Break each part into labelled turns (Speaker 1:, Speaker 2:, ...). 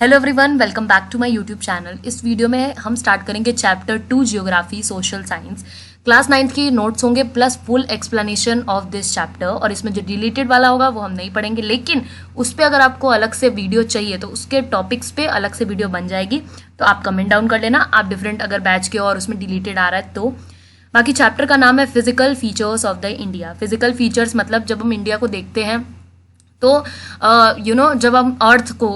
Speaker 1: Hello everyone, welcome back to my YouTube channel. इस video में हम स्टार्ट करेंगे chapter 2 geography social science. Class 9th की notes होंगे plus full explanation of this chapter. और इसमें जो डिलीटेड वाला होगा वो हम नहीं पढ़ेंगे, लेकिन उस पर अगर आपको अलग से वीडियो चाहिए तो उसके टॉपिक्स पे अलग से वीडियो बन जाएगी। तो आप कमेंट डाउन कर लेना आप डिफरेंट अगर बैच के और उसमें डिलीटेड आ रहा है तो। बाकी चैप्टर का नाम है physical features of the India. Physical features मतलब जब हम इंडिया को देखते हैं तो जब हम अर्थ को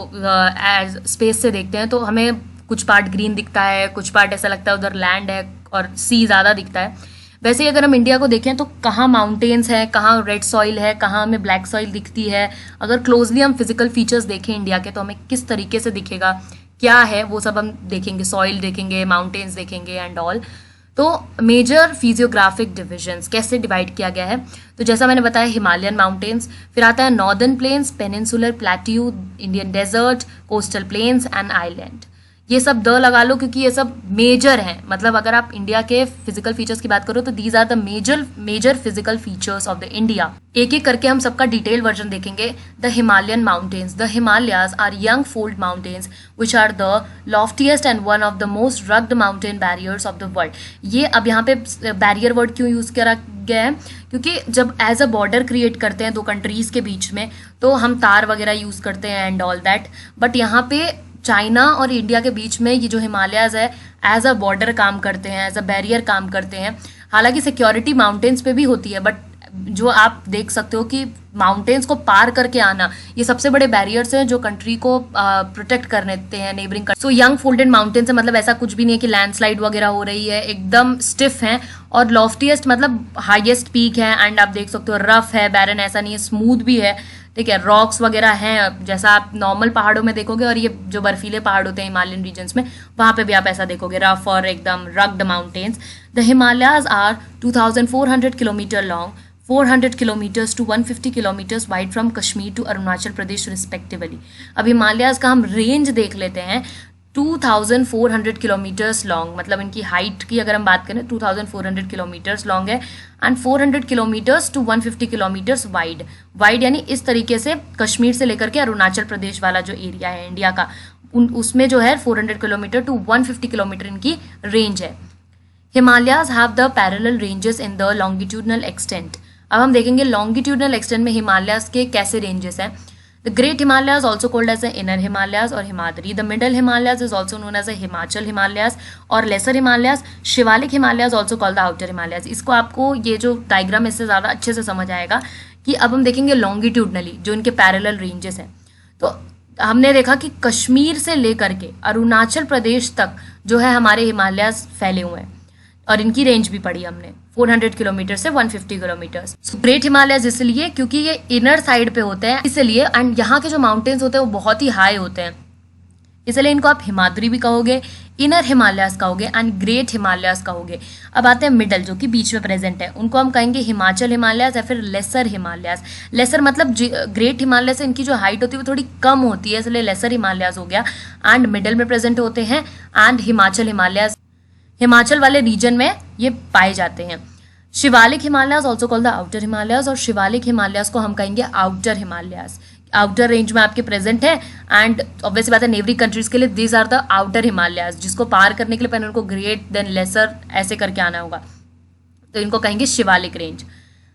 Speaker 1: एज स्पेस से देखते हैं तो हमें कुछ पार्ट ग्रीन दिखता है, कुछ पार्ट ऐसा लगता है उधर लैंड है और सी ज़्यादा दिखता है। वैसे ही अगर हम इंडिया को देखें तो कहाँ माउंटेन्स है, कहाँ रेड सॉइल है, कहाँ हमें ब्लैक सॉइल दिखती है। अगर क्लोजली हम फिजिकल फीचर्स देखें इंडिया के तो हमें किस तरीके से दिखेगा, क्या है वो सब हम देखेंगे। सॉइल देखेंगे, माउंटेन्स देखेंगे एंड ऑल। तो मेजर फिजियोग्राफिक डिविजन्स कैसे डिवाइड किया गया है, तो जैसा मैंने बताया हिमालयन माउंटेन्स, फिर आता है northern plains, peninsular plateau, Indian desert, coastal plains and island. ये सब द लगा लो क्योंकि ये सब मेजर हैं। मतलब अगर आप इंडिया के फिजिकल फीचर्स की बात करो तो these are the major physical features of the India. एक एक करके हम सबका डिटेल वर्जन देखेंगे। The Himalayan mountains. The Himalayas are young fold mountains which are the loftiest and one of the most rugged mountain barriers of the world. ये अब यहाँ पे बैरियर वर्ड क्यों यूज करा गया है, क्योंकि जब एज अ बॉर्डर क्रिएट करते हैं दो कंट्रीज के बीच में तो हम तार वगैरह यूज करते हैं एंड ऑल दैट। बट यहाँ पे चाइना और इंडिया के बीच में ये जो हिमालयाज है एज अ बॉर्डर काम करते हैं, एज अ बैरियर काम करते हैं। हालांकि सिक्योरिटी माउंटेन्स पे भी होती है, बट जो आप देख सकते हो कि माउंटेन्स को पार करके आना ये सबसे बड़े बैरियर्स हैं जो कंट्री को प्रोटेक्ट कर देते हैं neighbouring. So young folded mountains है, मतलब ऐसा कुछ भी नहीं है कि लैंडस्लाइड वगैरह हो रही है, एकदम स्टिफ है। और लॉफ्टीएस्ट मतलब हाईएस्ट पीक है एंड आप देख सकते हो रफ है, बैरन ऐसा नहीं है, स्मूथ भी है। ठीक है, रॉक्स वगैरह हैं जैसा आप नॉर्मल पहाड़ों में देखोगे, और ये जो बर्फीले पहाड़ होते हैं हिमालयन रीजन्स में वहाँ पे भी आप ऐसा देखोगे, रफ और एकदम rugged mountains. The Himalayas are 2400 kilometre long, 400 kilometres to 150 kilometres wide from Kashmir to Arunachal Pradesh respectively. अब हिमालयाज का हम रेंज देख लेते हैं। 2400 किलोमीटर्स लॉन्ग, मतलब इनकी हाइट की अगर हम बात करें 2400 किलोमीटर्स लॉन्ग है and 400 kilometres to 150 kilometres wide. Wide यानी इस तरीके से कश्मीर से लेकर के अरुणाचल प्रदेश वाला जो एरिया है इंडिया का उसमें जो है 400 किलोमीटर टू 150 किलोमीटर इनकी रेंज है। Himalayas have the parallel ranges in the longitudinal extent. अब हम देखेंगे लॉन्गिट्यूडनल एक्सटेंट में हिमालयाज के कैसे रेंजेस हैं। The Great Himalayas also called as the Inner Himalayas or Himadri. The Middle Himalayas is also known as the Himachal Himalayas और Lesser Himalayas. Shivalik Himalayas also called the Outer Himalayas. इसको आपको ये जो diagram इससे ज़्यादा अच्छे से समझ आएगा कि अब हम देखेंगे लॉन्गिट्यूडनली जो इनके पैरेलल रेंजेस हैं। तो हमने देखा कि कश्मीर से लेकर के अरुणाचल प्रदेश तक जो है हमारे हिमालयाज फैले हुए हैं और इनकी रेंज भी पढ़ी हमने 400 किलोमीटर से 150 किलोमीटर। ग्रेट हिमालयाज इसलिए क्योंकि ये इनर साइड पे होते हैं इसलिए, एंड यहाँ के जो माउंटेन्स होते हैं वो बहुत ही हाई होते हैं, इसलिए इनको आप हिमाद्री भी कहोगे, इनर हिमालयाज कहोगे एंड ग्रेट हिमालयाज कहोगे। अब आते हैं मिडल जो कि बीच में प्रेजेंट है, उनको हम कहेंगे हिमाचल हिमालयाज या फिर लेसर हिमालयाज। लेसर मतलब ग्रेट हिमालय से इनकी जो हाइट होती है वो थोड़ी कम होती है, इसलिए लेसर हिमालयाज हो गया। एंड मिडल में प्रेजेंट होते हैं एंड हिमाचल हिमालयाज हिमाचल वाले रीजन में ये पाए जाते हैं। Shivalik Himalayas also called the outer Himalayas, और शिवालिक हिमालयाज को हम कहेंगे आउटर हिमालयाज। आउटर रेंज में आपके प्रेजेंट है एंड ऑब्वियसली बात है नेबरी कंट्रीज के लिए these are the outer Himalayas, जिसको पार करने के लिए पहले उनको ग्रेट देन लेसर ऐसे करके आना होगा, तो इनको कहेंगे Shivalik range.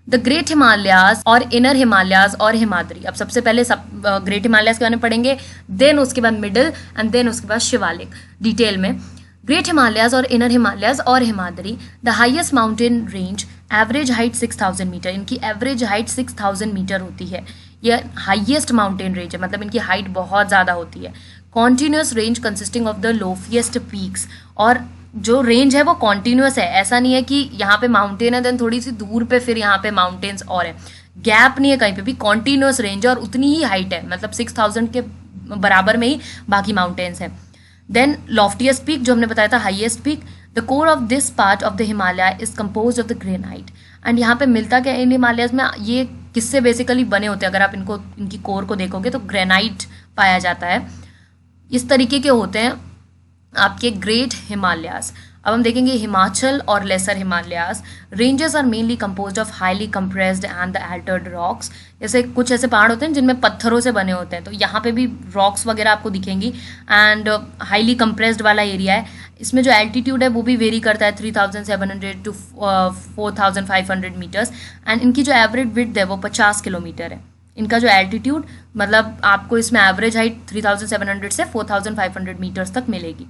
Speaker 1: The great Himalayas और इनर हिमालयाज और हिमाद्री। अब सबसे पहले ग्रेट हिमालयाज के बारे में पढ़ेंगे, देन उसके बाद मिडल एंड देन उसके बाद शिवालिक डिटेल में। ग्रेट हिमालयाज और इनर हिमालयाज और Himadri. The highest mountain range average height 6000 metre. इनकी एवरेज हाइट 6000 मीटर होती है। यह हाईएस्ट माउंटेन रेंज है, मतलब इनकी हाइट बहुत ज़्यादा होती है। Continuous range consisting of the loftiest peaks, और जो रेंज है वो कॉन्टिन्यूस है, ऐसा नहीं है कि यहाँ पे माउंटेन है देन थोड़ी सी दूर पे फिर यहाँ पे माउंटेन्स और है, गैप नहीं है कहीं पे भी, कॉन्टिन्यूस रेंज और उतनी ही हाइट है, मतलब 6000 के बराबर में ही बाकी माउंटेन्स हैं। देन लॉफ्टीएस्ट पीक जो हमने बताया था highest peak. The core of this part of the Himalaya is compose of the granite. And यहाँ पे मिलता क्या इन हिमालयाज में, ये किससे बेसिकली बने होते हैं, अगर आप इनको इनकी कोर को देखोगे तो ग्रेनाइट पाया जाता है। इस तरीके के होते हैं आपके ग्रेट हिमालयाज। अब हम देखेंगे हिमाचल और lesser Himalayas. Ranges are mainly composed of highly compressed and the altered rocks. जैसे कुछ ऐसे पहाड़ होते हैं जिनमें पत्थरों से बने होते हैं, तो यहाँ पे भी रॉक्स वगैरह आपको दिखेंगी। एंड हाईली कंप्रेस्ड वाला एरिया है, इसमें जो एल्टीट्यूड है वो भी वेरी करता है 3700 टू 4500 मीटर्स। एंड इनकी जो एवरेज विड्थ है वो 50 किलोमीटर है। इनका जो एल्टीट्यूड मतलब आपको इसमें एवरेज हाइट 3700 से 4500 मीटर्स तक मिलेगी।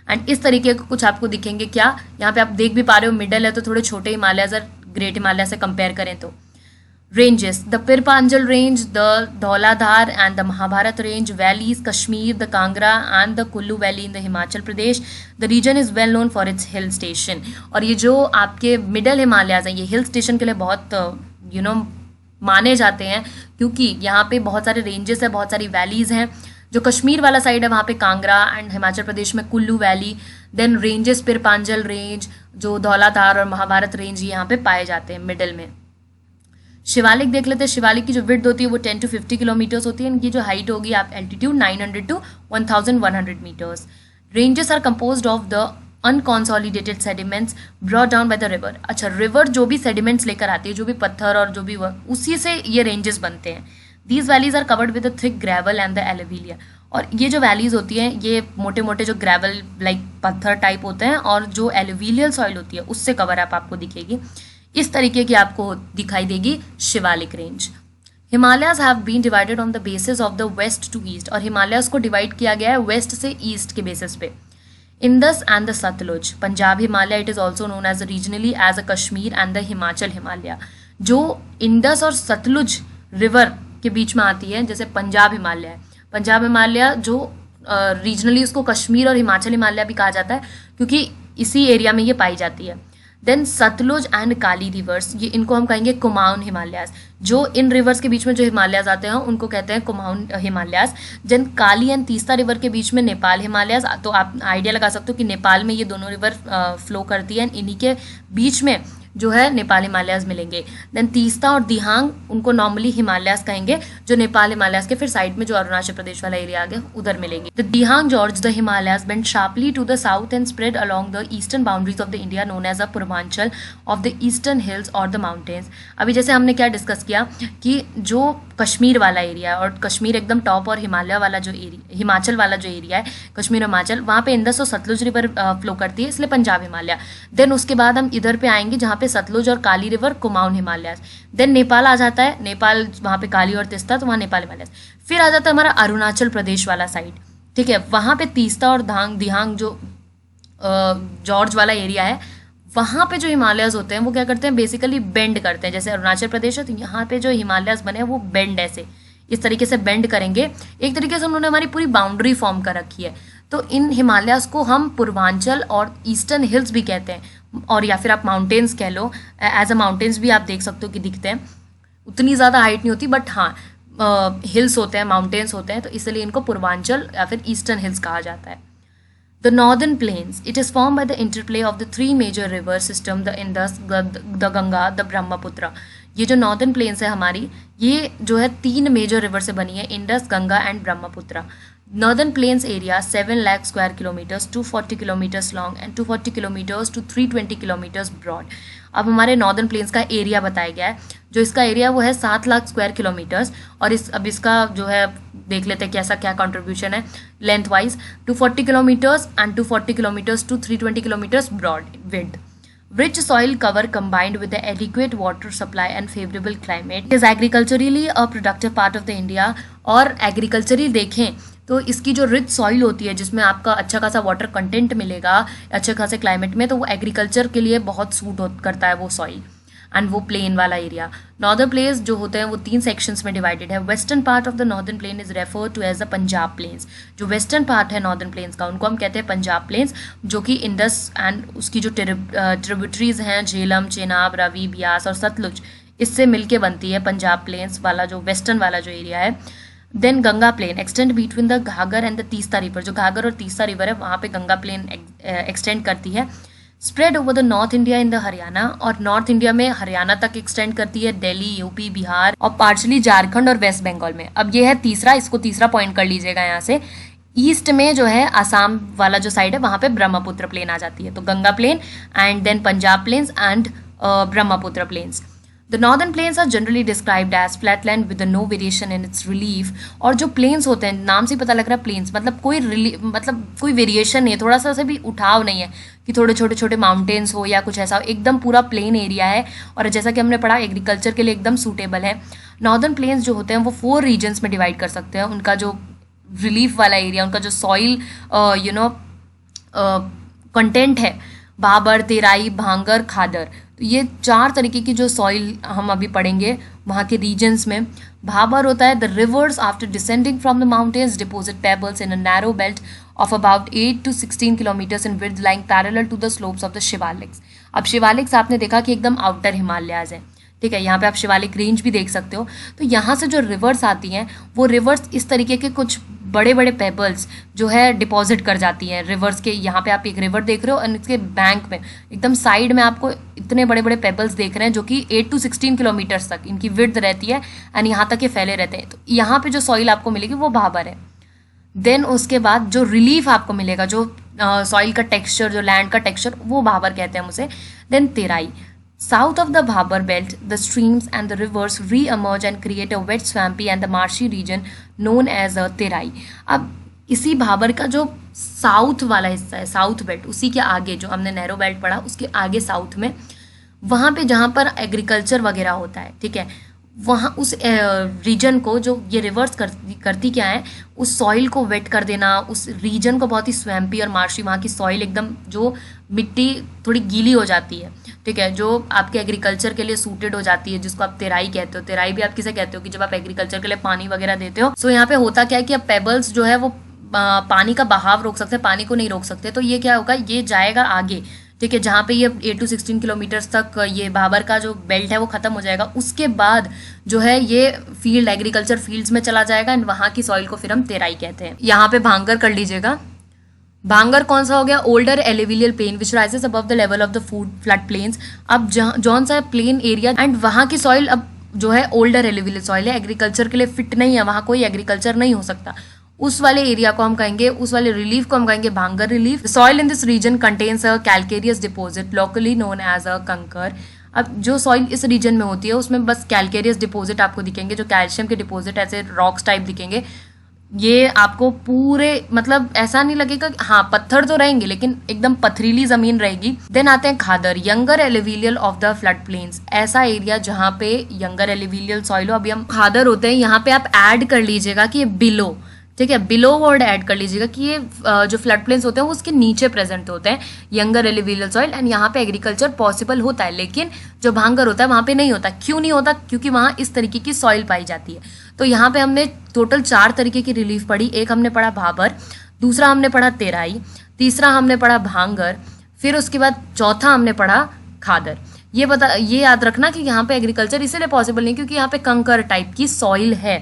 Speaker 1: एंड इस तरीके के कुछ आपको दिखेंगे। क्या यहाँ पे आप देख भी पा रहे हो, मिडल है तो थोड़े छोटे हिमालयाज और ग्रेट हिमालय से कंपेयर करें तो। Ranges, the Pir Panjal range, the Dhauladhar and the Mahabharat range, valleys Kashmir, the Kangra and the Kullu valley in the Himachal Pradesh. The region is well known for its hill station. और ये जो आपके मिडल हिमालयाज हैं ये हिल स्टेशन के लिए बहुत माने जाते हैं, क्योंकि यहाँ पे बहुत सारे रेंजेस है, बहुत सारी वैलीज हैं। जो कश्मीर वाला साइड है वहाँ पे कांगड़ा एंड हिमाचल प्रदेश में Kullu valley, then ranges Pir Panjal range, जो धौलाधार और महाभारत रेंज यहाँ पे पाए जाते हैं मिडल में। शिवालिक देख लेते हैं। शिवालिक की जो विड्थ होती है वो 10 to 50 किलोमीटर्स होती है। इनकी जो हाइट होगी आप altitude 900 to 1100 metres. Ranges are composed of the unconsolidated sediments brought down by the river. अच्छा, रिवर जो भी सेडिमेंट्स लेकर आती है, जो भी पत्थर और जो भी उसी से ये रेंजेस बनते हैं। These valleys are covered with the thick gravel and the alluvium. और ये जो वैलीज होती हैं ये मोटे मोटे जो ग्रेवल लाइक पत्थर टाइप होते हैं और जो एलुविलियल सॉइल होती है उससे कवर अप आपको दिखेगी। इस तरीके की आपको दिखाई देगी Shivalik range. Himalayas have been divided on the basis of the west to east. और हिमालयाज को डिवाइड किया गया है वेस्ट से ईस्ट के बेसिस पे। Indus and the Sutlej, Punjab Himalaya, it is also known as regionally as a Kashmir and the Himachal Himalaya. जो Indus और सतलुज रिवर के बीच में आती है, जैसे पंजाब हिमालय है, पंजाब हिमालय जो रीजनली उसको कश्मीर और हिमाचल हिमालय भी कहा जाता है क्योंकि इसी एरिया में ये पाई जाती है। Then Sutlej and Kali rivers, ये इनको हम कहेंगे कुमाऊन हिमालयास। जो इन रिवर्स के बीच में जो हिमालयाज आते हैं उनको कहते हैं Kumaon Himalayas. Then Kali and Teesta river के बीच में नेपाल हिमालयास। तो आप आइडिया लगा सकते हो कि नेपाल में ये दोनों रिवर फ्लो करती है, इन्हीं के बीच में जो है नेपाल हिमालयाज मिलेंगे। देन तीस्ता और दिहांग उनको नॉर्मली हिमालयाज कहेंगे, जो नेपाल हिमालयाज के फिर साइड में जो अरुणाचल प्रदेश वाला एरिया आ गया उधर मिलेंगे। The Dihang gorge the Himalayas bend sharply to the south and spread along the eastern boundaries of the India known as a Purvanchal of the eastern hills और द माउंटेन्स। अभी जैसे हमने क्या डिस्कस किया कि जो कश्मीर वाला एरिया है और कश्मीर एकदम टॉप और हिमालय वाला जो एरिया, हिमाचल वाला जो एरिया है कश्मीर हिमाचल, वहाँ पे इंडस और सतलुज रिवर फ्लो करती है, इसलिए पंजाब हिमालय। देन उसके बाद हम इधर पे आएंगे जहाँ पे सतलुज और काली river Kumaon Himalayas. Then Nepal आ जाता है, नेपाल वहाँ पे काली और तीस्ता, तो वहाँ नेपाल हिमालयास। फिर आ जाता है हमारा अरुणाचल प्रदेश वाला साइड, ठीक है, वहाँ पे तीस्ता और दिहांग जो जॉर्ज वाला एरिया है, वहाँ पे जो हिमालयाज होते हैं वो क्या करते हैं, बेसिकली बेंड करते हैं। जैसे अरुणाचल प्रदेश है तो यहाँ पे जो हिमालयाज बने हैं वो बेंड ऐसे इस तरीके से बेंड करेंगे। एक तरीके से उन्होंने हमारी पूरी बाउंड्री फॉर्म कर रखी है। तो इन हिमालयाज को हम पूर्वांचल और ईस्टर्न हिल्स भी कहते हैं, और या फिर आप माउंटेन्स कह लो। एज अ माउंटेन्स भी आप देख सकते हो कि दिखते हैं, उतनी ज़्यादा हाइट नहीं होती, बट हाँ हिल्स होते हैं, माउंटेन्स होते हैं, तो इसलिए इनको पूर्वांचल या फिर ईस्टर्न हिल्स कहा जाता है। The northern plains, it is formed by the interplay of the three major river system, the Indus, the Ganga, the Brahmaputra. ये जो नॉर्दर्न प्लेन्स है हमारी, ये जो है 3 मेजर रिवर से बनी है, Indus, Ganga and Brahmaputra. Northern plains area 7 lakh square kilometres, 240 kilometres long and 240 kilometres to 320 kilometres broad. अब हमारे नॉर्दर्न प्लेन्स का एरिया बताया गया है, जो इसका एरिया वो है 7 लाख स्क्वायर किलोमीटर्स। और अब इसका जो है देख लेते हैं कि ऐसा क्या कंट्रीब्यूशन है lengthwise. 240 kilometres and 240 kilometres to 320 kilometres broad wide. Rich soil cover combined with the adequate water supply and favorable climate is agriculturally a productive part of the India। और एग्रीकल्चरली देखें तो इसकी जो rich soil होती है जिसमें आपका अच्छा खासा वाटर कंटेंट मिलेगा अच्छे खासे क्लाइमेट में, तो वो एग्रीकल्चर के लिए बहुत सूट करता है वो सॉइल। एंड वो प्लेन वाला एरिया, नॉर्दर्न प्लेन्स जो होते हैं वो 3 सेक्शंस में डिवाइडेड है। Western part of the northern plain is refer to as the Punjab plains. जो वेस्टर्न पार्ट है नॉर्दर्न प्लेन्स का उनको हम कहते हैं पंजाब प्लेन्स, जो कि इंडस एंड उसकी जो ट्रिब्यूटरीज हैं झेलम, चेनाब, रावी, ब्यास और सतलुज, इससे मिलके बनती है पंजाब प्लेन्स वाला जो वेस्टर्न वाला जो एरिया है। Then Ganga plane extend between the घाघर and the Teesta river. जो घाघर और तीस्ता रिवर है वहाँ पे गंगा प्लेन एक्सटेंड करती है। Spread over the north India in the Haryana, और नॉर्थ इंडिया में हरियाणा तक एक्सटेंड करती है, दिल्ली, यूपी, बिहार और पार्शली झारखंड और वेस्ट बंगाल में। अब ये है तीसरा, इसको तीसरा पॉइंट कर लीजिएगा यहाँ से। ईस्ट में जो है आसाम वाला जो साइड है वहाँ पे ब्रह्मपुत्र प्लेन आ जाती है, तो Ganga plain and then Punjab plains and Brahmaputra plains. The northern plains are generally described as flatland with no variation in its relief. और जो प्लेन्स होते हैं, नाम से ही पता लग रहा है प्लेन्स, मतलब कोई वेरिएशन नहीं है, थोड़ा सा भी उठाव नहीं है कि थोड़े छोटे छोटे माउंटेन्स हो या कुछ ऐसा हो, एकदम पूरा प्लेन एरिया है. और जैसा कि हमने पढ़ा एग्रीकल्चर के लिए एकदम सूटेबल है. नॉर्दर्न प्लेन्स जो होते हैं वो 4 रीजन्स में डिवाइड कर सकते हैं. उनका जो रिलीफ वाला एरिया, उनका जो सॉइल कंटेंट है, भाबर, तेराई, भांगर, खादर, तो ये 4 तरीके की जो सॉइल हम अभी पढ़ेंगे वहाँ के रीजन्स में. भाबर होता है the rivers after descending from the mountains deposit pebbles in a narrow belt of about 8 to 16 kilometers in width lying parallel to the slopes of the Shivaliks. अब शिवालिक्स आपने देखा कि एकदम आउटर हिमालयाज है, ठीक है. यहाँ पे आप शिवालिक रेंज भी देख सकते हो. तो यहाँ से जो रिवर्स आती हैं वो रिवर्स इस तरीके के कुछ बड़े बड़े पेबल्स जो है डिपॉजिट कर जाती हैं रिवर्स के. यहाँ पे आप एक रिवर देख रहे हो और इसके बैंक में एकदम साइड में आपको इतने बड़े बड़े पेबल्स देख रहे हैं जो कि 8 to 16 किलोमीटर्स तक इनकी विड्थ रहती है एंड यहाँ तक ये फैले रहते हैं. तो यहाँ पे जो सॉइल आपको मिलेगी वो भाबर है. देन उसके बाद जो रिलीफ आपको मिलेगा, जो सॉइल का टेक्सचर, जो लैंड का टेक्सचर, वो भाबर कहते हैं हम उसे. Then Terai. South of the Bhabar belt the streams and the rivers re emerge and create a wet swampy and the marshy region known as a Terai. अब इसी भाबर का जो साउथ वाला हिस्सा है, साउथ बेल्ट, उसी के आगे जो हमने नैरो बेल्ट पढ़ा उसके आगे साउथ में, वहाँ पे जहाँ पर एग्रीकल्चर वगैरह होता है, ठीक है, वहाँ उस रीजन को जो ये रिवर्स करती क्या है, उस सॉइल को वेट कर देना, उस रीजन को बहुत ही स्वैम्पी और मार्शी, वहाँ की सॉइल एकदम जो मिट्टी थोड़ी गीली हो जाती है, ठीक है, जो आपके एग्रीकल्चर के लिए सूटेड हो जाती है, जिसको आप तेराई कहते हो. तेराई भी आप किसे कहते हो कि जब आप एग्रीकल्चर के लिए पानी वगैरह देते हो. सो यहाँ पे होता क्या है कि अब पेबल्स जो है वो पानी का बहाव रोक सकते हैं, पानी को नहीं रोक सकते. तो ये क्या होगा, ये जाएगा आगे, ठीक है, जहाँ पे ये 8 to 16 किलोमीटर्स तक ये भाबर का जो बेल्ट है वो खत्म हो जाएगा. उसके बाद जो है ये फील्ड, एग्रीकल्चर फील्ड्स में चला जाएगा एंड वहाँ की सॉइल को फिर हम तेराई कहते हैं. यहाँ पे भांगर कर लीजिएगा. भांगर कौन सा हो गया, older alluvial plain which rises above the level of the flood plains. अब जौन सा प्लेन एरिया एंड वहाँ की सॉइल अब जो है ओल्डर एलिविलियल सॉइल है, एग्रीकल्चर के लिए फिट नहीं है, वहाँ कोई एग्रीकल्चर नहीं हो सकता. उस वाले एरिया को हम कहेंगे, उस वाले रिलीफ को हम कहेंगे Bhangar relief. Soil in this region contains a calcareous deposit locally known as a kankar. अब जो सॉइल इस रीजन में होती है उसमें बस कैल्केरियस डिपोजिट आपको दिखेंगे, जो कैल्शियम के डिपोजिट ऐसे रॉक्स टाइप दिखेंगे. ये आपको पूरे मतलब ऐसा नहीं लगेगा, हाँ पत्थर तो रहेंगे लेकिन एकदम पथरीली जमीन रहेगी. देन आते हैं khadar, younger alluvial of the flood plains. ऐसा एरिया जहाँ पे यंगर एलिविलियल सॉइल हो. अभी हम खादर होते हैं, यहाँ पे आप ऐड कर लीजिएगा कि ये बिलो, ठीक है, बिलो वर्ड ऐड कर लीजिएगा कि ये जो फ्लड प्लेन्स होते हैं वो उसके नीचे प्रेजेंट होते हैं, यंगर एलिविलियल सॉइल, एंड यहाँ पे एग्रीकल्चर पॉसिबल होता है. लेकिन जो भांगर होता है वहाँ पे नहीं होता. क्यों नहीं होता, क्योंकि वहाँ इस तरीके की सॉइल पाई जाती है. तो यहाँ पे हमने टोटल 4 तरीके की रिलीफ पढ़ी. एक हमने पढ़ा भाबर, दूसरा हमने पढ़ा तेराई, तीसरा हमने पढ़ा भांगर, फिर उसके बाद चौथा हमने पढ़ा खादर. ये याद रखना कि यहाँ पे एग्रीकल्चर इसीलिए पॉसिबल नहीं क्योंकि यहाँ पे कंकर टाइप की सॉइल है.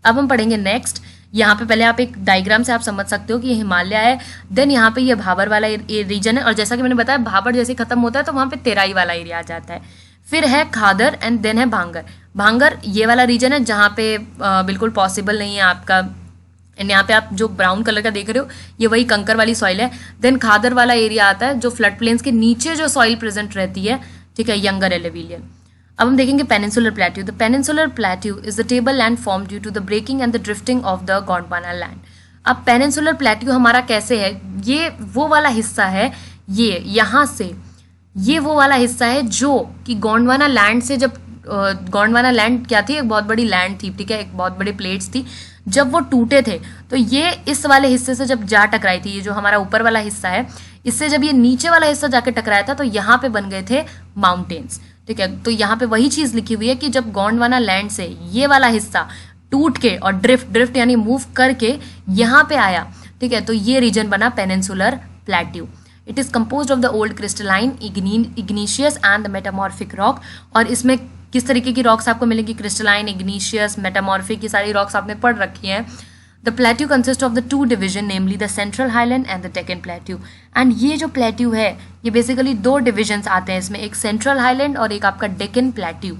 Speaker 1: अब हम पढ़ेंगे नेक्स्ट. यहाँ पे पहले आप एक डायग्राम से आप समझ सकते हो कि ये हिमालय है, देन यहाँ पे ये भाबर वाला रीजन है, और जैसा कि मैंने बताया भाबर जैसे खत्म होता है तो वहाँ पे तेराई वाला एरिया आ जाता है. फिर है खादर एंड देन है भांगर. भांगर ये वाला रीजन है जहाँ पे बिल्कुल पॉसिबल नहीं है आपका, एंड यहाँ पे आप जो ब्राउन कलर का देख रहे हो ये वही कंकर वाली सॉइल है. देन खादर वाला एरिया आता है जो फ्लड प्लेन्स के नीचे जो सॉइल प्रेजेंट रहती है, ठीक है, यंगर एलिविलियल. अब हम देखेंगे peninsular plateau. The peninsular plateau is the table land form due to the breaking and the drifting of the Gondwana land. अब पेनिनसुलर प्लेट्यू हमारा कैसे है, ये वो वाला हिस्सा है, ये यहाँ से ये वो वाला हिस्सा है जो कि गोंडवाना लैंड से, जब गोंडवाना लैंड क्या थी, एक बहुत बड़ी लैंड थी, ठीक है, एक बहुत बड़ी प्लेट्स थी, जब वो टूटे थे तो ये इस वाले हिस्से से जब जा टकराई थी, ये जो हमारा ऊपर वाला हिस्सा है, इससे जब ये नीचे वाला हिस्सा जाके टकराया था तो यहाँ पे बन गए थे माउंटेन्स, ठीक है. तो यहाँ पे वही चीज लिखी हुई है कि जब गोंडवाना लैंड से ये वाला हिस्सा टूट के और ड्रिफ्ट यानी मूव करके यहाँ पे आया, ठीक है, तो ये रीजन बना peninsular plateau. It is composed of the old crystalline, इग्नीशियस and the metamorphic rock. और इसमें किस तरीके की रॉक्स आपको मिलेगी, क्रिस्टलाइन, इग्नीशियस, मेटामॉर्फिक, ये सारी रॉक्स आपने पढ़ रखी हैं. The plateau consist of the 2 division, namely the central highland and the Deccan plateau. And ये जो प्लेट्यू है ये बेसिकली 2 डिविजन्स आते हैं इसमें, एक सेंट्रल हाईलैंड और एक आपका डेक्कन प्लेट्यू.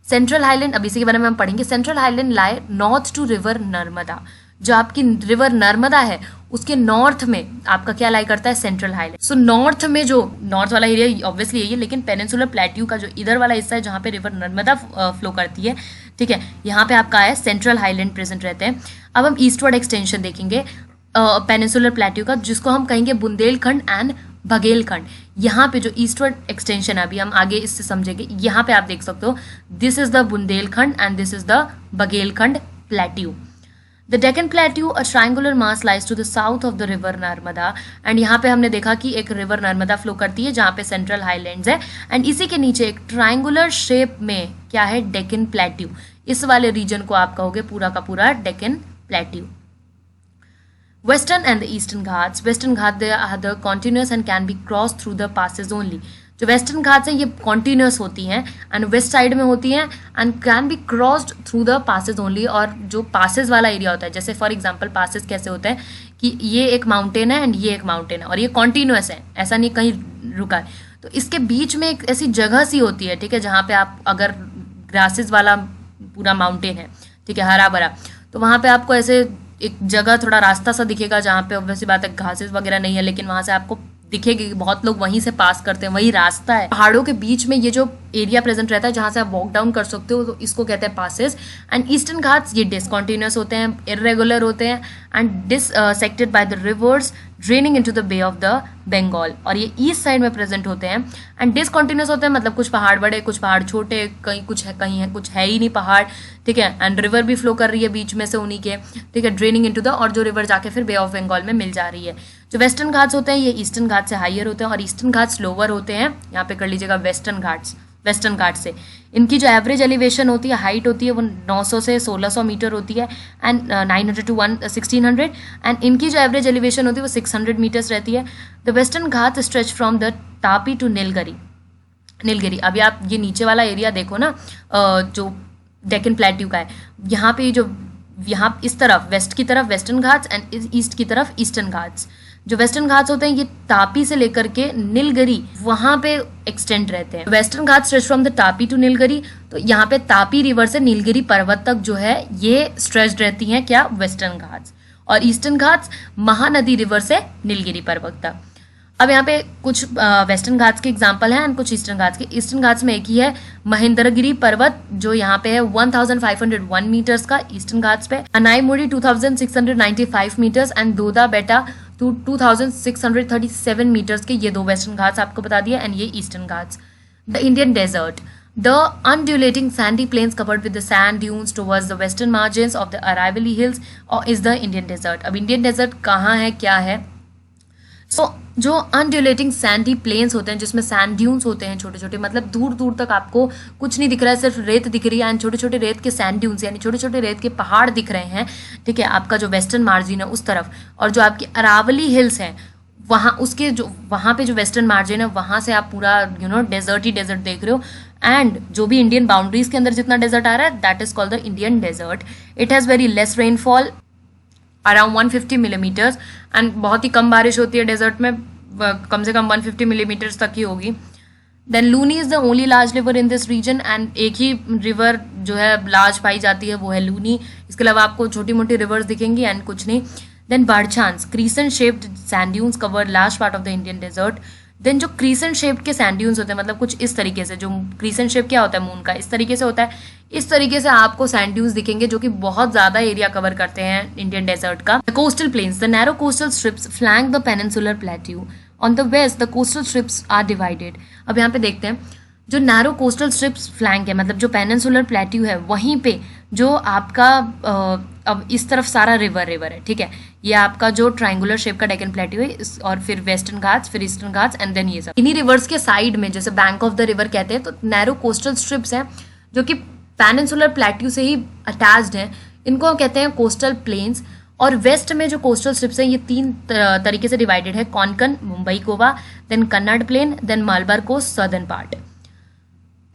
Speaker 1: सेंट्रल हाईलैंड, अब इसी के बारे में हम पढ़ेंगे. Central highland lie north to river Narmada. जो आपकी रिवर नर्मदा है उसके नॉर्थ में आपका क्या लाई करता है, सेंट्रल हाईलैंड। सो नॉर्थ में जो नॉर्थ वाला एरिया ऑब्वियसली यही है, लेकिन पेनिनसुलर प्लेट्यू का जो इधर वाला हिस्सा है जहाँ पे रिवर नर्मदा फ्लो करती है, ठीक है, यहाँ पे आपका है सेंट्रल हाईलैंड प्रेजेंट रहते हैं। अब हम ईस्टवर्ड एक्सटेंशन देखेंगे पेनिनसुलर प्लेट्यू का, जिसको हम कहेंगे बुंदेलखंड एंड बघेलखंड। यहाँ पे जो ईस्टवर्ड एक्सटेंशन है, अभी हम आगे इससे समझेंगे, यहाँ पे आप देख सकते हो this is the Bundelkhand and this is the Baghelkhand plateau. The Deccan plateau a triangular mass lies to the south of the river Narmada, and यहाँ पे हमने देखा कि एक रिवर नर्मदा फ्लो करती है जहाँ पे सेंट्रल हाईलैंड्स है, एंड इसी के नीचे एक ट्रायंगुलर शेप में क्या है, डेक्कन प्लेट्यू। इस वाले रीजन को आप कहोगे पूरा का पूरा Deccan plateau. Western and the eastern Ghats, western Ghat they are the continuous and can be cross through the passes only. जो वेस्टर्न घाट्स हैं ये कॉन्टिन्यूस होती हैं एंड वेस्ट साइड में होती हैं and can be crossed through the passes only. और जो पासेज वाला एरिया होता है, जैसे फॉर एग्जांपल पासेज कैसे होते हैं कि ये एक माउंटेन है एंड ये एक माउंटेन है और ये कॉन्टिन्यूस है, ऐसा नहीं कहीं रुका है, तो इसके बीच में एक ऐसी जगह सी होती है, ठीक है, जहाँ पे आप अगर ग्रासेस वाला पूरा माउंटेन है, ठीक है, हरा भरा, तो वहाँ पे आपको ऐसे एक जगह थोड़ा रास्ता सा दिखेगा जहाँ पे ऑब्वियसली बात है घासेस वगैरह नहीं है, लेकिन वहाँ से आपको दिखेगी कि बहुत लोग वहीं से पास करते हैं, वही रास्ता है। पहाड़ों के बीच में ये जो एरिया प्रेजेंट रहता है जहाँ से आप वॉक डाउन कर सकते हो, तो इसको कहते हैं पासेस। एंड ईस्टर्न घाट्स ये डिसकॉन्टिन्यूस होते हैं, इरेगुलर होते हैं and dissected by the rivers draining into the bay of the Bengal, और ये ईस्ट साइड में प्रेजेंट होते हैं। एंड डिसकॉन्टिन्यूस होते हैं, मतलब कुछ पहाड़ बड़े कुछ पहाड़ छोटे, कहीं कुछ है कहीं है कुछ है ही नहीं पहाड़, ठीक है, एंड रिवर भी फ्लो कर रही है बीच में से उन्हीं के, ठीक है, ड्रेनिंग इनटू द, और जो रिवर जाके फिर बे ऑफ बंगाल में मिल जा रही है। जो वेस्टर्न घाट्स होते हैं ये ईस्टर्न घाट से हाइयर होते हैं और ईस्टर्न घाट्स लोअर होते हैं। यहाँ पे कर लीजिएगा वेस्टर्न घाट्स, वेस्टर्न घाट से इनकी जो एवरेज एलिवेशन होती है, हाइट होती है, वो 900 से 1600 मीटर होती है एंड 900 टू 1600, एंड इनकी जो एवरेज एलिवेशन होती है वो 600 मीटर्स रहती है। The western Ghat stretch from the Tapi to Nilgiri, Nilgiri. अभी आप ये नीचे वाला एरिया देखो ना, जो डेक्कन प्लेट्यू का है, यहाँ पे जो यहाँ इस तरफ वेस्ट की तरफ वेस्टर्न घाट्स एंड ईस्ट की तरफ ईस्टर्न घाट्स। जो वेस्टर्न घाट्स होते हैं ये तापी से लेकर के नीलगिरी वहां पे एक्सटेंड रहते हैं। Western Ghat stretch from the Tapi to Nilgiri, तो यहाँ पे तापी रिवर से नीलगिरी पर्वत तक जो है ये स्ट्रेच्ड रहती हैं क्या, वेस्टर्न घाट्स। और ईस्टर्न घाट्स महानदी रिवर से नीलगिरी पर्वत तक। अब यहाँ पे कुछ वेस्टर्न घाट्स के एग्जाम्पल हैं एंड कुछ ईस्टर्न घाट्स के। ईस्टर्न घाट्स में एक ही है महेंद्रगिरी पर्वत जो यहाँ पे है 1501 मीटर्स का ईस्टर्न घाट्स पे, अनाईमुड़ी 2695 मीटर्स एंड दोदा बेटा 2637 मीटर्स के, ये दो वेस्टर्न घाट्स आपको बता दिया एंड ये eastern Ghats. The Indian desert, the undulating sandy plains covered with the sand dunes towards the western margins of the Aravalli hills is the Indian desert। अब इंडियन डेजर्ट कहाँ है, क्या है? जो अनड्यूलेटिंग सैंडी प्लेन्स होते हैं जिसमें सैंड ड्यून्स होते हैं छोटे छोटे, मतलब दूर दूर तक आपको कुछ नहीं दिख रहा है, सिर्फ रेत दिख रही है एंड छोटे छोटे रेत के सैंड ड्यून्स यानी छोटे छोटे रेत के पहाड़ दिख रहे हैं, ठीक है, आपका जो वेस्टर्न मार्जिन है उस तरफ। और जो आपकी अरावली हिल्स हैं वहाँ उसके जो वहाँ पे जो वेस्टर्न मार्जिन है वहाँ से आप पूरा डेजर्ट ही डेजर्ट देख रहे हो। एंड जो भी इंडियन बाउंड्रीज के अंदर जितना डेजर्ट आ रहा है that is called the Indian desert. It has very less rainfall around 150 millimetres and बहुत ही कम बारिश होती है डेजर्ट में, कम से कम 150 मिलीमीटर्स तक ही होगी। Then Luni is the only large river in this region and एक ही रिवर जो है लार्ज पाई जाती है वो है लूनी। इसके अलावा आपको छोटी मोटी रिवर्स दिखेंगी एंड कुछ नहीं। Then barchans, crescent shaped sand dunes cover large part of the Indian desert. Then जो क्रीसेंट शेप के सैंड ड्यून्स होते हैं, मतलब कुछ इस तरीके से, जो क्रीसेंट शेप क्या होता है मून का, इस तरीके से होता है, इस तरीके से आपको सैंड ड्यून्स दिखेंगे जो कि बहुत ज्यादा एरिया कवर करते हैं इंडियन डेजर्ट का। Coastal plains, the narrow coastal strips flank the peninsular plateau. On the west the coastal strips are divided. अब यहाँ पे देखते हैं जो नैरो कोस्टल स्ट्रिप्स फ्लैंक है, मतलब जो पेनिनसुलर प्लेट्यू है वहीं पे जो आपका अब इस तरफ सारा रिवर है, ठीक है, ये आपका जो ट्रायंगुलर शेप का डेक्कन प्लेट्यू है, और फिर वेस्टर्न घाट्स, फिर ईस्टर्न घाट्स एंड देन ये सब। इन्हीं रिवर्स के साइड में जैसे बैंक ऑफ द रिवर कहते हैं, तो नैरो कोस्टल स्ट्रिप्स हैं जो कि पेनिनसुलर प्लेट्यू से ही अटैच्ड हैं, इनको कहते हैं कोस्टल प्लेन्स। और वेस्ट में जो कोस्टल स्ट्रिप्स हैं ये तीन तरीके से डिवाइडेड है, Konkan Mumbai Goa, then Kannada plain, then Malabar coast southern part.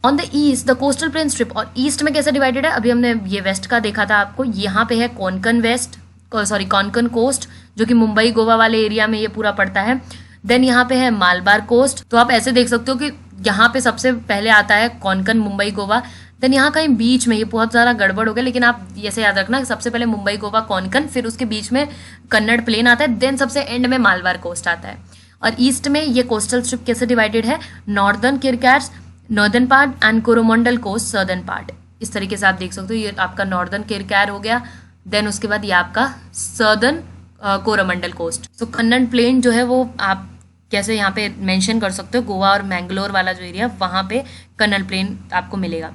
Speaker 1: On the east the coastal plain strip, और ईस्ट में कैसे डिवाइडेड है, अभी हमने ये वेस्ट का देखा था आपको, यहाँ पे है Konkan west, sorry Konkan coast जो कि मुंबई गोवा वाले एरिया में ये पूरा पड़ता है। देन यहाँ पे है मालबार कोस्ट, तो आप ऐसे देख सकते हो कि यहाँ पे सबसे पहले आता है कोंकण मुंबई गोवा, देन यहाँ कहीं बीच में, ये बहुत ज़्यादा गड़बड़ हो गया, लेकिन आप ऐसे याद रखना कि सबसे पहले मुंबई, गोवा, कोंकण, फिर उसके बीच में कन्नड़ प्लेन आता है, देन सबसे एंड में मालवार कोस्ट आता है। और ईस्ट में ये कोस्टल स्ट्रिप कैसे डिवाइडेड है, northern Circars northern part and Coromandel coast southern part. इस तरीके से आप देख सकते हो, ये आपका नॉर्दर्न किरकैर हो गया, देन उसके बाद ये आपका सदर्न कोरोमंडल कोस्ट। सो कन्नड़ प्लेन जो है वो आप कैसे यहाँ पे मेंशन कर सकते हो, गोवा और मैंगलोर वाला जो एरिया वहाँ पे कन्नड़ प्लेन आपको मिलेगा।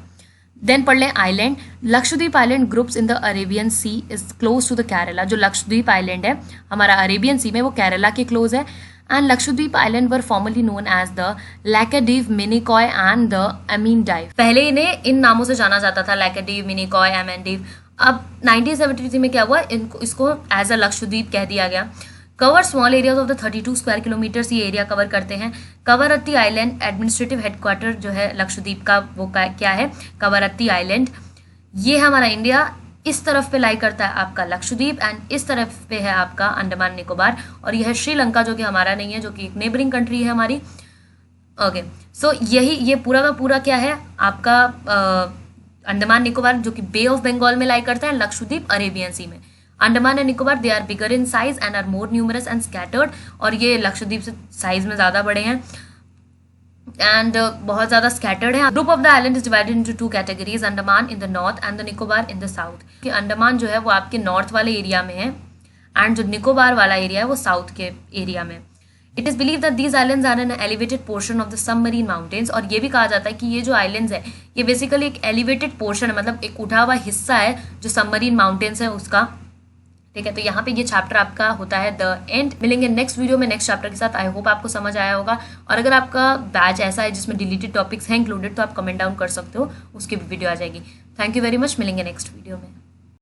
Speaker 1: देन पढ़ लें island. Lakshadweep island groups in the Arabian sea is close to the Kerala. जो लक्षद्वीप आइलैंड है हमारा अरेबियन सी में, वो केरला के क्लोज है। And Lakshadweep island were formerly known as the Laccadive, Minicoy and the Amindivi. पहले इन्हें इन नामों से जाना जाता था, लैकेडीव, मिनिकॉय, एमेंडीव। अब 1973 में क्या हुआ, इसको एज अ लक्षद्वीप कह दिया गया। Cover small areas of the 32 square kilometres, ये एरिया कवर करते हैं। कवरत्ती आइलैंड एडमिनिस्ट्रेटिव हेडक्वार्टर जो है लक्षद्वीप का, वो क्या है, कवरत्ती आइलैंड। ये हमारा इंडिया, इस तरफ पे लाई करता है आपका लक्षद्वीप, एंड इस तरफ पे है आपका अंडमान निकोबार, और यह है श्रीलंका जो कि हमारा नहीं है, जो कि एक नेबरिंग कंट्री है हमारी। ओके, सो यही ये पूरा का पूरा क्या है आपका अंडमान निकोबार जो कि बे ऑफ बंगाल में लाई करता है, लक्षद्वीप अरेबियन सी में। Andaman and Nicobar they are bigger in size and are more numerous and scattered, और ये लक्षद्वीप से साइज में ज़्यादा बड़े हैं एंड बहुत ज़्यादा स्कैटर्ड है। Group of the island is divided into 2 categories, Andaman in the north and the Nicobar in the south. कि अंडमान जो है वो आपके नॉर्थ वाले एरिया में है एंड जो निकोबार वाला एरिया है वो साउथ के एरिया में। It is believe that these islands are an elevated portion of the submarine mountains, और ये भी कहा जाता है कि ये जो आइलैंड्स है ये बेसिकली एक एलिवेटेड पोर्शन है, मतलब एक उठा हुआ हिस्सा है जो सबमरीन माउंटेन्स है उसका। ठीक है, तो यहाँ पे ये चैप्टर आपका होता है द एंड। मिलेंगे नेक्स्ट वीडियो में नेक्स्ट चैप्टर के साथ। आई होप आपको समझ आया होगा, और अगर आपका बैच ऐसा है जिसमें डिलीटेड टॉपिक्स हैं इंक्लूडेड, तो आप कमेंट डाउन कर सकते हो, उसकी भी वीडियो आ जाएगी। थैंक यू वेरी मच, मिलेंगे नेक्स्ट वीडियो में।